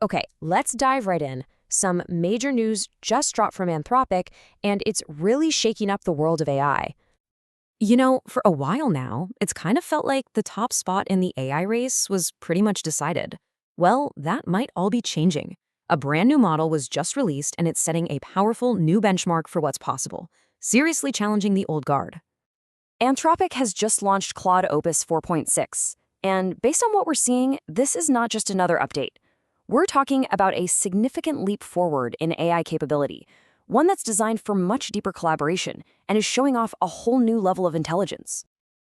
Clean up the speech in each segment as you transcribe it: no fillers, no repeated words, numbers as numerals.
Okay, let's dive right in. Some major news just dropped from Anthropic, and it's really shaking up the world of AI. For a while now, it's kind of felt like the top spot in the AI race was pretty much decided. Well, that might all be changing. A brand new model was just released, and it's setting a powerful new benchmark for what's possible, seriously challenging the old guard. Anthropic has just launched Claude Opus 4.6, and based on what we're seeing, this is not just another update. We're talking about a significant leap forward in AI capability, one that's designed for much deeper collaboration and is showing off a whole new level of intelligence.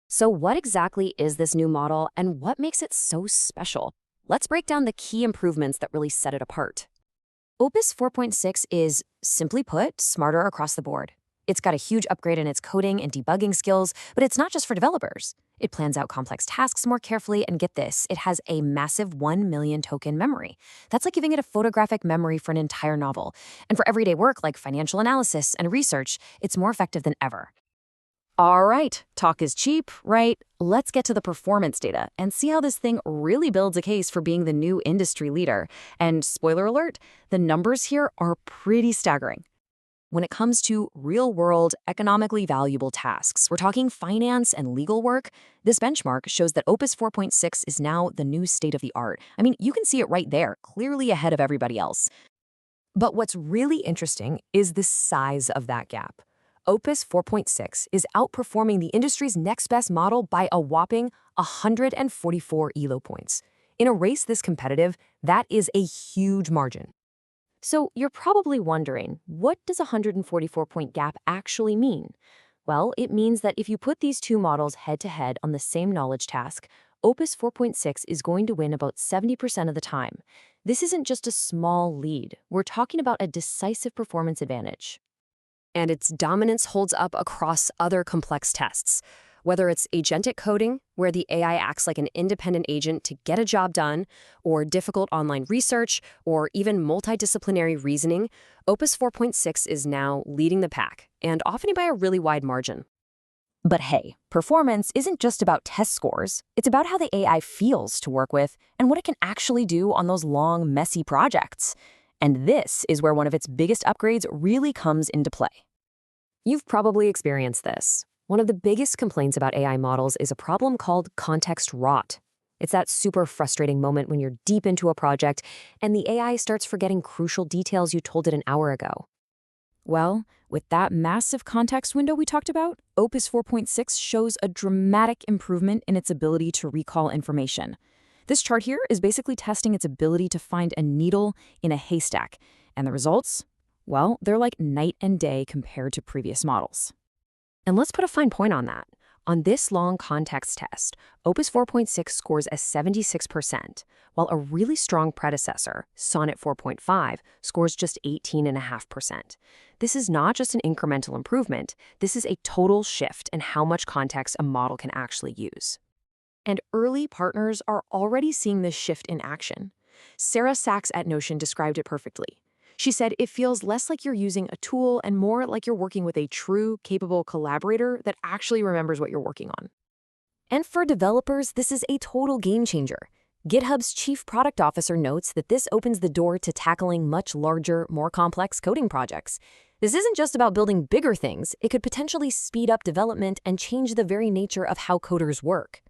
So what exactly is this new model and what makes it so special? Let's break down the key improvements that really set it apart. Opus 4.6 is, simply put, smarter across the board. It's got a huge upgrade in its coding and debugging skills, but it's not just for developers. It plans out complex tasks more carefully, and get this, it has a massive 1 million token memory. That's like giving it a photographic memory for an entire novel. And for everyday work like financial analysis and research, it's more effective than ever. All right, talk is cheap, right? Let's get to the performance data and see how this thing really builds a case for being the new industry leader. And spoiler alert, the numbers here are pretty staggering. When it comes to real-world, economically valuable tasks, we're talking finance and legal work, this benchmark shows that Opus 4.6 is now the new state of the art. I mean, you can see it right there, clearly ahead of everybody else. But what's really interesting is the size of that gap. Opus 4.6 is outperforming the industry's next best model by a whopping 144 ELO points. In a race this competitive, that is a huge margin. So you're probably wondering, what does a 144-point gap actually mean? Well, it means that if you put these two models head-to-head on the same knowledge task, Opus 4.6 is going to win about 70% of the time. This isn't just a small lead. We're talking about a decisive performance advantage. And its dominance holds up across other complex tests. Whether it's agentic coding, where the AI acts like an independent agent to get a job done, or difficult online research, or even multidisciplinary reasoning, Opus 4.6 is now leading the pack, and often by a really wide margin. But hey, performance isn't just about test scores. It's about how the AI feels to work with and what it can actually do on those long, messy projects. And this is where one of its biggest upgrades really comes into play. You've probably experienced this. One of the biggest complaints about AI models is a problem called context rot. It's that super frustrating moment when you're deep into a project and the AI starts forgetting crucial details you told it an hour ago. Well, with that massive context window we talked about, Opus 4.6 shows a dramatic improvement in its ability to recall information. This chart here is basically testing its ability to find a needle in a haystack, and the results? Well, they're like night and day compared to previous models. And let's put a fine point on that. On this long context test, Opus 4.6 scores a 76%, while a really strong predecessor, Sonnet 4.5, scores just 18.5%. This is not just an incremental improvement, this is a total shift in how much context a model can actually use. And early partners are already seeing this shift in action. Sarah Sachs at Notion described it perfectly. She said it feels less like you're using a tool and more like you're working with a true, capable collaborator that actually remembers what you're working on. And for developers, this is a total game changer. GitHub's chief product officer notes that this opens the door to tackling much larger, more complex coding projects. This isn't just about building bigger things. It could potentially speed up development and change the very nature of how coders work.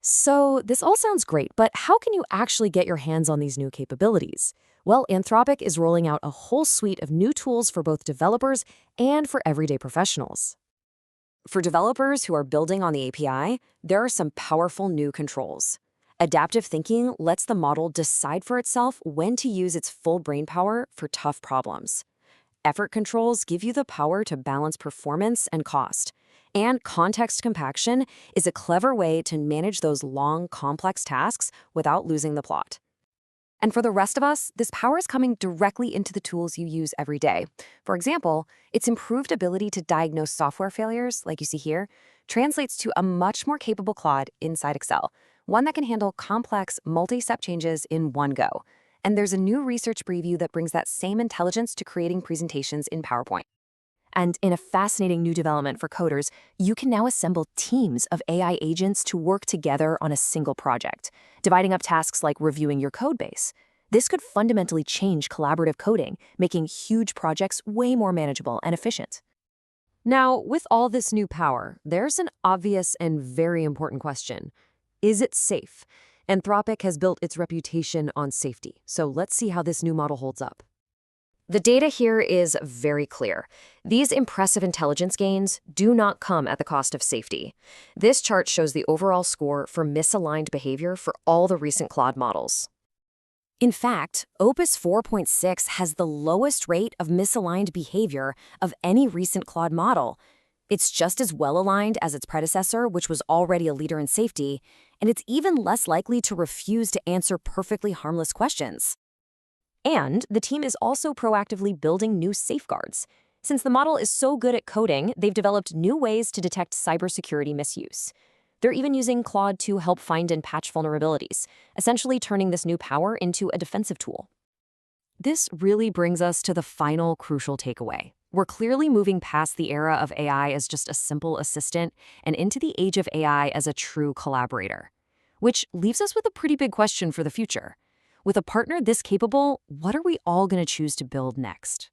So this all sounds great, but how can you actually get your hands on these new capabilities? Well, Anthropic is rolling out a whole suite of new tools for both developers and for everyday professionals. For developers who are building on the API, there are some powerful new controls. Adaptive thinking lets the model decide for itself when to use its full brainpower for tough problems. Effort controls give you the power to balance performance and cost. And context compaction is a clever way to manage those long, complex tasks without losing the plot. And for the rest of us, this power is coming directly into the tools you use every day. For example, its improved ability to diagnose software failures, like you see here, translates to a much more capable Claude inside Excel, one that can handle complex, multi-step changes in one go. And there's a new research preview that brings that same intelligence to creating presentations in PowerPoint. And in a fascinating new development for coders, you can now assemble teams of AI agents to work together on a single project, dividing up tasks like reviewing your code base. This could fundamentally change collaborative coding, making huge projects way more manageable and efficient. Now, with all this new power, there's an obvious and very important question. Is it safe? Anthropic has built its reputation on safety, so let's see how this new model holds up. The data here is very clear. These impressive intelligence gains do not come at the cost of safety. This chart shows the overall score for misaligned behavior for all the recent Claude models. In fact, Opus 4.6 has the lowest rate of misaligned behavior of any recent Claude model. It's just as well aligned as its predecessor, which was already a leader in safety, and it's even less likely to refuse to answer perfectly harmless questions. And the team is also proactively building new safeguards. Since the model is so good at coding, they've developed new ways to detect cybersecurity misuse. They're even using Claude to help find and patch vulnerabilities, essentially turning this new power into a defensive tool. This really brings us to the final crucial takeaway. We're clearly moving past the era of AI as just a simple assistant and into the age of AI as a true collaborator. Which leaves us with a pretty big question for the future. With a partner this capable, what are we all going to choose to build next?